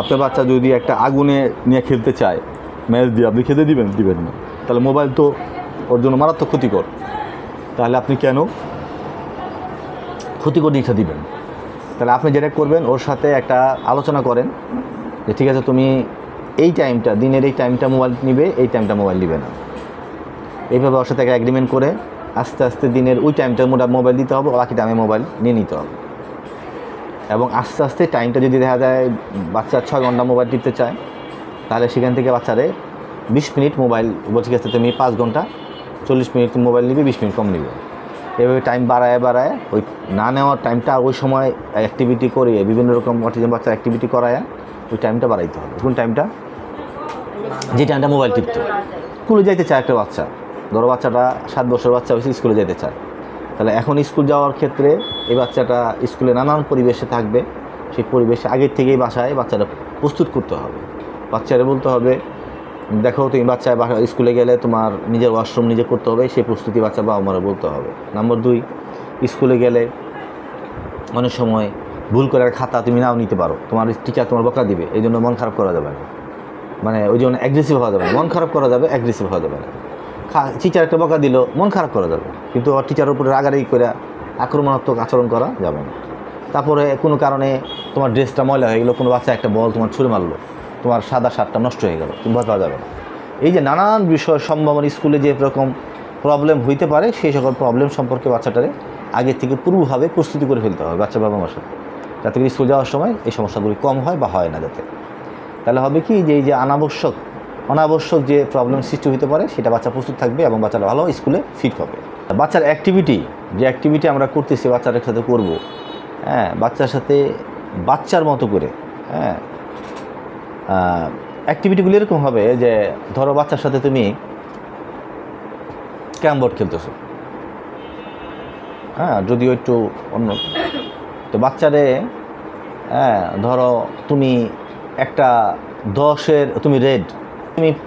আপনার বাচ্চা যদি একটা আগুনে নিয়ে খেলতে চায়, ম্যাচ দিয়ে আপনি খেতে দিবেন না, তাহলে মোবাইল তো ওর জন্য মারাত্মক ক্ষতিকর। তাহলে আপনি কেন ক্ষতিকর দিকটা দিবেন? তাহলে আপনি যেটা করবেন, ওর সাথে একটা আলোচনা করেন যে ঠিক আছে, তুমি এই টাইমটা, দিনের এই টাইমটা মোবাইল নিবে, এই টাইমটা মোবাইল নিবে না। এইভাবে ওর সাথে একটা এগ্রিমেন্ট করে আস্তে আস্তে দিনের ওই টাইমটা মোবাইল দিতে হবে, বাকি টাইমে মোবাইল নিয়ে নিতে হবে। এবং আস্তে আস্তে টাইমটা যদি দেখা যায় বাচ্চা 6 ঘন্টা মোবাইল টিপতে চায়, তাহলে সেখান থেকে বাচ্চারে 20 মিনিট মোবাইল বলছে গেছে, তুমি 5 ঘন্টা 40 মিনিট মোবাইল নিবে, 20 মিনিট কম নিবে। এভাবে টাইম বাড়ায় ওই না নেওয়ার টাইমটা ওই সময় অ্যাক্টিভিটি করিয়ে, বিভিন্ন রকম অটিজম বাচ্চার অ্যাক্টিভিটি করায় ওই টাইমটা বাড়াইতে হবে। কোন টাইমটা? যে টাইমটা মোবাইল টিপতে। স্কুলে যাইতে চায় একটা বাচ্চা, ধরো বাচ্চাটা 7 বছর বাচ্চা হয়েছে, স্কুলে যেতে চায়, তাহলে এখন স্কুল যাওয়ার ক্ষেত্রে এই বাচ্চাটা স্কুলে নানান পরিবেশে থাকবে, সেই পরিবেশে আগের থেকেই বাসায় বাচ্চাটা প্রস্তুত করতে হবে। বাচ্চারা বলতে হবে, দেখো তুমি বাচ্চায় স্কুলে গেলে তোমার নিজের ওয়াশরুম নিজে করতে হবে, সেই প্রস্তুতি বাচ্চা বাবা মারা বলতে হবে। নম্বর 2, স্কুলে গেলে অনেক সময় ভুল করে খাতা তুমি নাও নিতে পারো, তোমার টিচার তোমার বকা দিবে, এই জন্য মন খারাপ করা যাবে না, মানে ওই জন্য অ্যাগ্রেসিভ হওয়া যাবে না। মন খারাপ করা যাবে, অ্যাগ্রেসিভ হওয়া যাবে না। টিচার একটা বকা দিল, মন খারাপ করা যাবে, কিন্তু টিচারের উপরে রাগারাগি করে আক্রমণাত্মক আচরণ করা যাবে না। তারপরে কোনো কারণে তোমার ড্রেসটা ময়লা হয়ে গেলো, কোনো বাচ্চা একটা বল তোমার ছুঁড়ে মারলো, তোমার সাদা শার্টটা নষ্ট হয়ে গেল, তুমি ভয় পাওয়া যাবে না। এই যে নানান বিষয় সম্ভাবনা, স্কুলে যে রকম প্রবলেম হইতে পারে, সেই সকল প্রবলেম সম্পর্কে বাচ্চাটারে আগে থেকে পূর্বভাবে প্রস্তুতি করে ফেলতে হবে বাচ্চা বাবা মার সাথে, যাতে করে স্কুল যাওয়ার সময় এই সমস্যাগুলি কম হয় বা হয় না যাতে। তাহলে হবে কি, যে এই যে অনাবশ্যক যে প্রবলেম সৃষ্টি হতে পারে, সেটা বাচ্চা প্রস্তুত থাকবে এবং বাচ্চারা ভালো স্কুলে ফিট হবে। বাচ্চার অ্যাক্টিভিটি, যে অ্যাক্টিভিটি আমরা করতেছি বাচ্চাদের সাথে করব, হ্যাঁ, বাচ্চার সাথে বাচ্চার মতো করে, হ্যাঁ, অ্যাক্টিভিটিগুলো এরকম হবে যে ধরো বাচ্চার সাথে তুমি ক্যারমবোর্ড খেলতেছো, হ্যাঁ, যদিও একটু অন্য, তো বাচ্চারে, হ্যাঁ, ধরো তুমি একটা 10-এর তুমি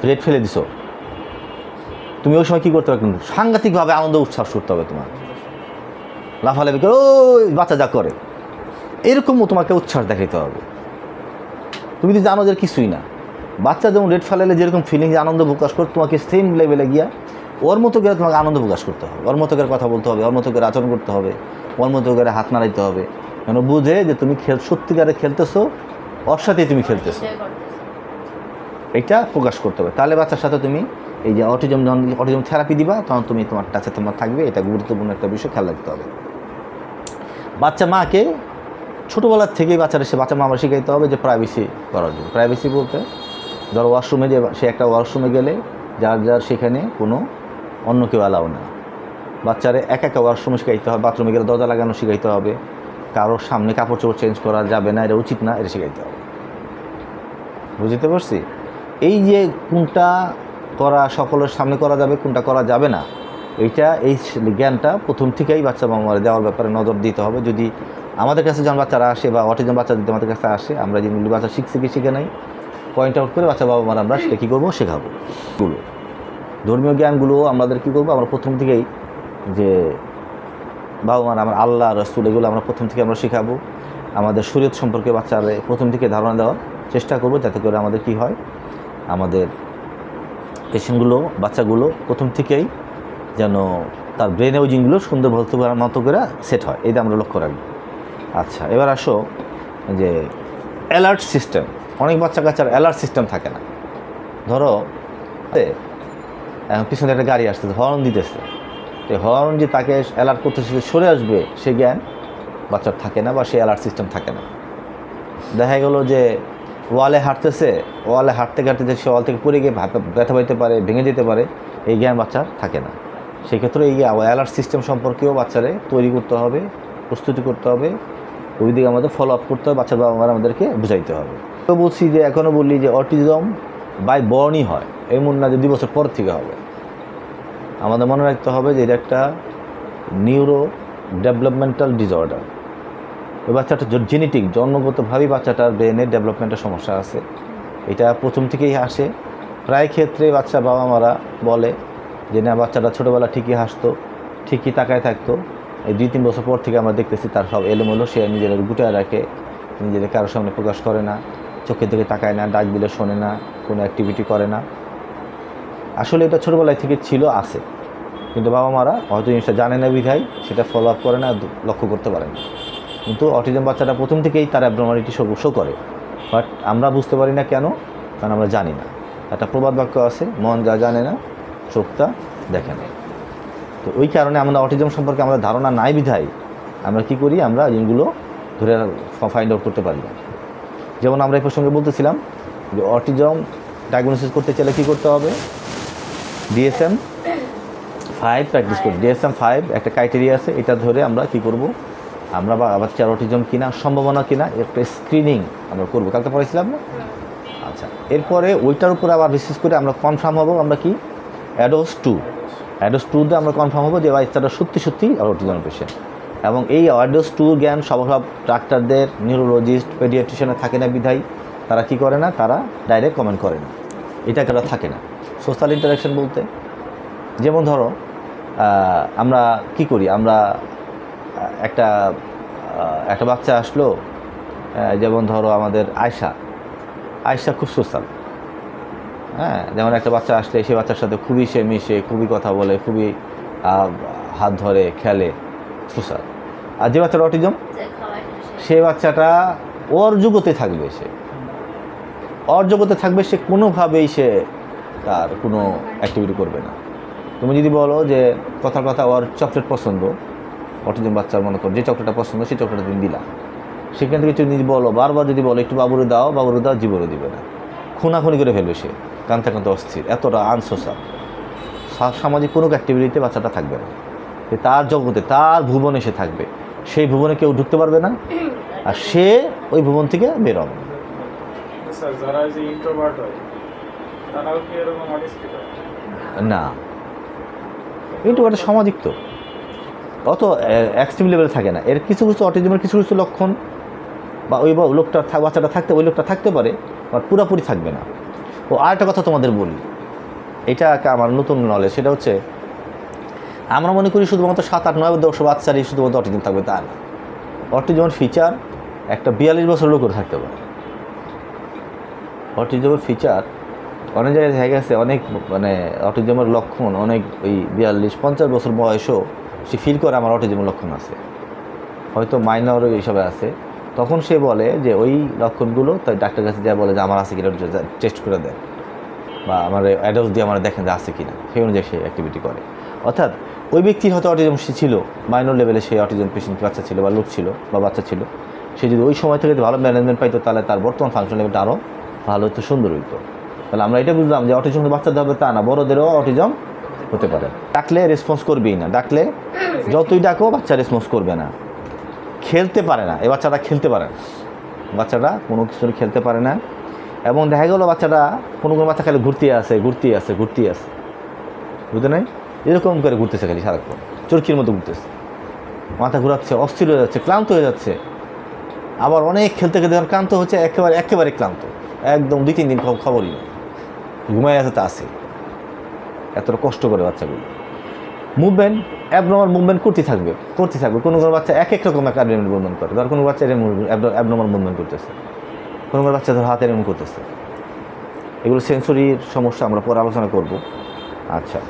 রেড ফেলে দিছো, তুমি ওই সময় কী করতে হবে? কিন্তু সাংঘাতিকভাবে আনন্দ উচ্ছ্বাস করতে হবে, তোমার লাফালাফি করে ওই বাচ্চা যা করে এরকমও তোমাকে উচ্ছ্বাস দেখাইতে হবে। তুমি তো জানো যে কিছুই না, বাচ্চা যেমন রেড ফেলালে যেরকম ফিলিংস আনন্দ প্রকাশ করে, তোমাকে সেম লেভেলে গিয়া ওর মতো করে তোমাকে আনন্দ প্রকাশ করতে হবে, ওর মতো করে কথা বলতে হবে, ওর মতো করে আচরণ করতে হবে, ওর মতো করে হাত নাড়াইতে হবে, যেন বুঝে যে তুমি সত্যিকারে খেলতেছো, ওর সাথেই তুমি খেলতেছো, এটা প্রকাশ করতে হবে। তাহলে বাচ্চার সাথে তুমি এই যে অটিজম থেরাপি দিবা, তখন তুমি তোমার টাচে তোমার থাকবে। এটা গুরুত্বপূর্ণ একটা বিষয়, খেয়াল রাখতে হবে। বাচ্চা মাকে ছোটোবেলার থেকেই বাচ্চা মা আমরা শিখাইতে হবে যে প্রাইভেসি করার জন্য। প্রাইভেসি বলতে ধরো ওয়াশরুমে যে সে একটা ওয়াশরুমে গেলে যার সেখানে কোনো অন্য কেউ অ্যালাউ না। বাচ্চারে একা ওয়াশরুমে শিখাইতে হবে, বাথরুমে গেলে দরজা লাগানো শিখাইতে হবে, কারোর সামনে কাপড় চোপড় চেঞ্জ করা যাবে না, এটা উচিত না, এটা শিখাইতে হবে। বুঝতে পারছি? এই যে কোনটা করা সকলের সামনে করা যাবে, কোনটা করা যাবে না, এই জ্ঞানটা প্রথম থেকেই বাচ্চা মামারা দেওয়ার ব্যাপারে নজর দিতে হবে। যদি আমাদের কাছে যখন বাচ্চারা আসে বা অটিজম বাচ্চা যদি আমাদের কাছে আসে, আমরা যেগুলি বাচ্চা শিখছে কি শিখে নাই, পয়েন্ট আউট করে বাচ্চা বাবা মারা আমরা সেটা কী করবো, শেখাবো। ধর্মীয় জ্ঞানগুলো আমাদের কী করবো, আমরা প্রথম থেকেই যে বাবা মারা আমার আল্লাহ রসুল, এগুলো আমরা প্রথম থেকে আমরা শেখাবো। আমাদের শরীয়ত সম্পর্কে বাচ্চারা প্রথম থেকে ধারণা দেওয়ার চেষ্টা করবো, যাতে করে আমাদের কি হয়, আমাদের পেশেন্টগুলো, বাচ্চাগুলো প্রথম থেকেই যেন তার ব্রেন ইউজিংগুলো সুন্দর মতো করে সেট হয়, এইটা আমরা লক্ষ্য রাখবো। আচ্ছা, এবার আসো যে অ্যালার্ট সিস্টেম। অনেক বাচ্চা কাচ্চার অ্যালার্ট সিস্টেম থাকে না। ধরো পিছনে একটা গাড়ি আসতেছে, হর্ন দিতেছে, তো হর্ন যে তাকে অ্যালার্ট করতেছে সরে আসবে, সে জ্ঞান বাচ্চার থাকে না, বা সে অ্যালার্ট সিস্টেম থাকে না। দেখা গেল যে ওয়ালে হাঁটতেছে, ওয়ালে হাঁটতে সে ওয়াল থেকে পড়ে গিয়ে ব্যথা পাইতে পারে, ভেঙে যেতে পারে, এই জ্ঞান বাচ্চার থাকে না। সেক্ষেত্রে এই অ্যালার্ট সিস্টেম সম্পর্কেও বাচ্চারে তৈরি করতে হবে, প্রস্তুতি করতে হবে, ওই দিকে আমাদের ফলো আপ করতে হবে, বাচ্চার বাবা মারা আমাদেরকে বুঝাইতে হবে। তো বলছি যে এখনও বললি যে অটিজম বাই বর্নই হয়, এমন না যে 2 বছর পর থেকে হবে। আমাদের মনে রাখতে হবে যে এটা একটা নিউরো ডেভেলপমেন্টাল ডিসঅর্ডার। ওই বাচ্চাটা জেনেটিক, জন্মগতভাবেই বাচ্চাটার ব্রেনের ডেভেলপমেন্টের সমস্যা আছে, এটা প্রথম থেকেই আসে। প্রায় ক্ষেত্রে বাচ্চা বাবা মারা বলে যে না, বাচ্চাটা ছোটোবেলা ঠিকই হাসতো, ঠিকই তাকায় থাকতো, এই 2-3 বছর পর থেকে আমরা দেখতেছি তার সব এলোমেলো, সে নিজের গুটায় রাখে, নিজের কারোর সামনে প্রকাশ করে না, চোখের দিকে তাকায় না, ডাক দিলে শোনে না, কোনো অ্যাক্টিভিটি করে না। আসলে এটা ছোটোবেলায় থেকে ছিল, আছে, কিন্তু বাবা মারা হয়তো জিনিসটা জানে না বিধায় সেটা ফলো আপ করে না, লক্ষ্য করতে পারে না। কিন্তু অটিজম বাচ্চাটা প্রথম থেকেই তার অ্যাবনর্মালিটি শো করে, বাট আমরা বুঝতে পারি না কেন, কারণ আমরা জানি না। একটা প্রবাদ বাক্য আছে, মন যা জানে না চোখ তা দেখে না। তো ওই কারণে আমরা অটিজম সম্পর্কে আমাদের ধারণা নাই বিধায় আমরা কী করি, আমরা জিনিসগুলো ধরে ফাইন্ড আউট করতে পারি না। যেমন আমরা এই প্রসঙ্গে বলতেছিলাম যে অটিজম ডায়াগনোসিস করতে চাইলে কী করতে হবে, DSM-5 প্র্যাকটিস করি। DSM-5 একটা ক্রাইটেরিয়া আছে, এটা ধরে আমরা কী করব, আমরা বাচ্চার অটিজম কিনা, সম্ভাবনা কিনা, একটা স্ক্রিনিং আমরা করবো। কালকে পড়েছিলাম না? আচ্ছা, এরপরে ওইটার উপরে আবার বিশেষ করে আমরা কনফার্ম হব, আমরা কি অ্যাডোস 2 দিয়ে আমরা কনফার্ম হবো যে বাচ্চাটা সত্যি সত্যি অটিজম পেশেন্ট। এবং এই অ্যাডোস 2 জ্ঞান সব ডাক্তারদের, নিউরোলজিস্ট, পেডিয়াট্রিশিয়ানে থাকে না বিধায় তারা কি করে না, তারা ডাইরেক্ট কমেন্ট করে না, এটা কেন থাকে না। সোশ্যাল ইন্টারাকশন বলতে যেমন ধরো আমরা কি করি, আমরা একটা বাচ্চা আসলো, যেমন ধরো আমাদের আয়শা খুব সোশ্যাল, হ্যাঁ, যেমন একটা বাচ্চা আসলে সেই বাচ্চার সাথে খুবই সে মিশে, খুবই কথা বলে, খুবই হাত ধরে খেলে, সোশ্যাল। আর যে বাচ্চার অটিজম, সে বাচ্চাটা ওর জগতে থাকবে, সে কোনোভাবেই সে তার কোনো অ্যাক্টিভিটি করবে না। তুমি যদি বলো যে কথার কথা ওর চকলেট পছন্দ, অটিজম বাচ্চার মনে করো যে চকলেটটা পছন্দ, সেই চকলেটটা তুমি দিলা, সেখান থেকে যদি বলো, বারবার যদি বলো একটু বাবুরে দাও, জীবনে দিবে না, খুনাখুনি করে ফেলবে সে, কানতে অস্থির, এতটা আনসোশ্যাল, সামাজিক কোনো অ্যাক্টিভিটিতে বাচ্চাটা থাকবে না। তার জগতে, তার ভুবনে সে থাকবে, সেই ভুবনে কেউ ঢুকতে পারবে না, আর সে ওই ভুবন থেকে বের হবে না। ইন্ট্রোভার্ট সামাজিক তো অত এক্সট্রিম লেভেলে থাকে না। এর কিছু অটিজমের কিছু লক্ষণ বা ওই লোকটা বাচ্চাটা থাকতে, ওই লোকটা থাকতে পারে, বাট পুরোপুরি থাকবে না। ও আরেকটা কথা তোমাদের বলি, এটা আমার নতুন নলেজ, সেটা হচ্ছে আমরা মনে করি শুধুমাত্র 7, 8, 9, 10 বাচ্চারই শুধুমাত্র অটিজম থাকবে, তা না। অটিজমের ফিচার একটা 42 বছর লোকের থাকতে পারে। অটিজমের ফিচার অনেক জায়গায় দেখা গেছে, অনেক মানে অটিজমের লক্ষণ অনেক ওই 42-50 বছর বয়সেও সে ফিল করে আমার অটিজমের লক্ষণ আছে, হয়তো মাইনর হিসাবে আছে। তখন সে বলে যে ওই লক্ষণগুলো তাই ডাক্তার কাছে যা বলে যে আমার আছে কিনা টেস্ট করে দেন, বা আমার অ্যাডোস দিয়ে আমার দেখেন যে আছে কিনা, সেই অনুযায়ী সে অ্যাক্টিভিটি করে। অর্থাৎ ওই ব্যক্তির হয়তো অটিজম ছিল, মাইনর লেভেলে সে অটিজম পেশেন্ট বাচ্চা ছিল বা লোক ছিল বা বাচ্চা ছিল, সে যদি ওই সময় থেকে ভালো ম্যানেজমেন্ট পাইতো, তাহলে তার বর্তমান ফাংশন লেভেলটা আরও ভালো হতো, সুন্দর হইতো। তাহলে আমরা এটা বুঝলাম যে অটিজম বাচ্চাদের হবে তা না, বড়োদেরও অটিজম হতে পারে। ডাকলে রেসপন্স করবেই না, ডাকলে যতই ডাকো বাচ্চা রেসপন্স করবে না, খেলতে পারে না, এই বাচ্চাটা খেলতে পারে না, বাচ্চাটা কোনো কিছু খেলতে পারে না। এবং দেখা গেলো বাচ্চাটা কোনো বাচ্চা খালি ঘুরতে আসে, বুঝতে নাই, এরকম করে ঘুরতেছে, খালি সারাক্ষণ চরকির মতো ঘুরতেছে, মাথা ঘুরাচ্ছে, অস্থির হয়ে যাচ্ছে, ক্লান্ত হয়ে যাচ্ছে। আবার অনেক খেলতে যখন ক্লান্ত হচ্ছে, একেবারে ক্লান্ত, একদম 2-3 দিন খবরই নেই, ঘুমাই আছে তা আছে, এতটা কষ্ট করে বাচ্চাগুলো। মুভমেন্ট অ্যাবনর্মাল মুভমেন্ট করতে থাকবে। কোনো বাচ্চা এক রকম একটা মুভমেন্ট করে, ধর কোনো বাচ্চা অ্যাবনর্মাল মুভমেন্ট করতেছে, কোনো বাচ্চা ধর হাত এরকম করতেছে। এগুলো সেন্সরির সমস্যা, আমরা পরে আলোচনা করব। আচ্ছা,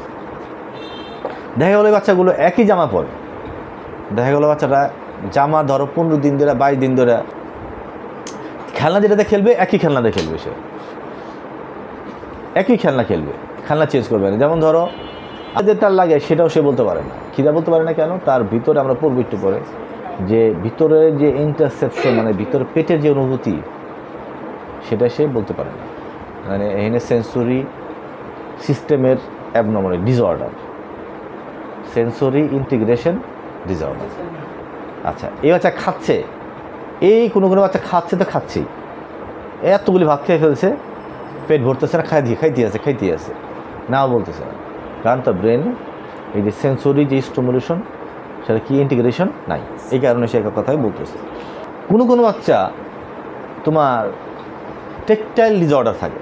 দেখা গেলো বাচ্চাগুলো একই জামা পরে, দেখা গেলো বাচ্চাটা জামা ধরো 15 দিন ধরে, 22 দিন ধরে খেলনা যেটাতে খেলবে, একই খেলনাতে খেলবে, সে একই খেলনা খেলবে, খেলনা চেঞ্জ করবে না। যেমন ধরো যে তার লাগে সেটাও সে বলতে পারে না। খিদা বলতে পারে না কেন? তার ভিতরে, আমরা পড়বো একটু পরে, যে ভিতরে যে ইন্টারসেপশন, মানে ভিতরে পেটের যে অনুভূতি, সেটা সে বলতে পারে না। মানে এখানে সেন্সরি সিস্টেমের abnormality, disorder, sensory integration disorder. আচ্ছা, এই বাচ্চা খাচ্ছে, এই কোনো বাচ্চা খাচ্ছে তো খাচ্ছেই, এতগুলি ভাত খেয়ে ফেলছে, পেট ভরতেছে না, খাইতে আছে, নাও বলতেছে না, কারণ তার ব্রেন এই যে সেন্সরি যে স্টিমুলেশন, সেটা কি ইন্টিগ্রেশন নাই, এই কারণে সে একটা কথাই বলতেছে। কোনো বাচ্চা তোমার টেকটাইল ডিসঅর্ডার থাকে,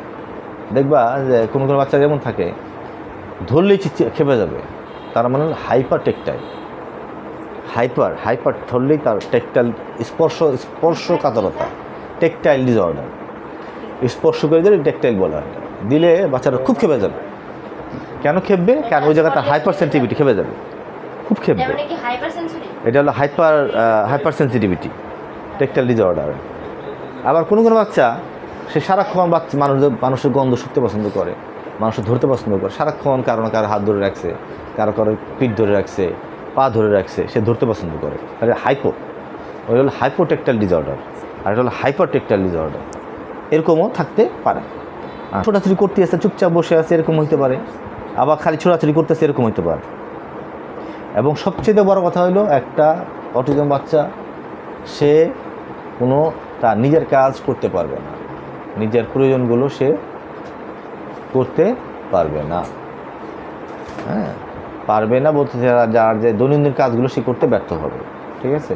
দেখবা যে কোনো বাচ্চা যেমন থাকে, ধরলেই খেপে যাবে, তার মানে হাইপার টেকটাইল, হাইপার ধরলেই তার টেকটাইল স্পর্শকাতরতা, টেকটাইল ডিসঅর্ডার। স্পর্শ করে দিলে টেকটাইল বলা হয়। দিলে বাচ্চারা খুব খেপে যাবে। কেন খেপবে? কারণ ওই জায়গায় তার হাইপার সেন্সিটিভিটি খেপে যাবে, খুব খেপবে। এটা হলো হাইপার সেন্সিটিভিটি টেকটাইল ডিসঅর্ডার। আবার কোনো কোনো বাচ্চা সে সারাক্ষণ মানুষের গন্ধ শুকতে পছন্দ করে, মানুষের ধরতে পছন্দ করে, সারাক্ষণ কারো না কারো হাত ধরে রাখছে, কারো পিঠ ধরে রাখছে, পা ধরে রাখছে, সে ধরতে পছন্দ করে। তাহলে ওই হলো হাইপোটেকটাইল ডিসঅর্ডার, আর এটা হলো হাইপার টেকটাইল ডিসঅর্ডার। এরকমও থাকতে পারে। ছোটাছুটি করতে আসছে, চুপচাপ বসে আছে, এরকম হইতে পারে। আবার খালি ছোটাছুটি করতেছে, এরকম হইতে পারে। এবং সবচেয়ে বড় কথা হলো, একটা অটিজম বাচ্চা সে তার নিজের কাজ করতে পারবে না, নিজের প্রয়োজনগুলো সে করতে পারবে না। হ্যাঁ, পারবে না বলতে যার যে দৈনন্দিন কাজগুলো সে করতে ব্যর্থ হবে। ঠিক আছে।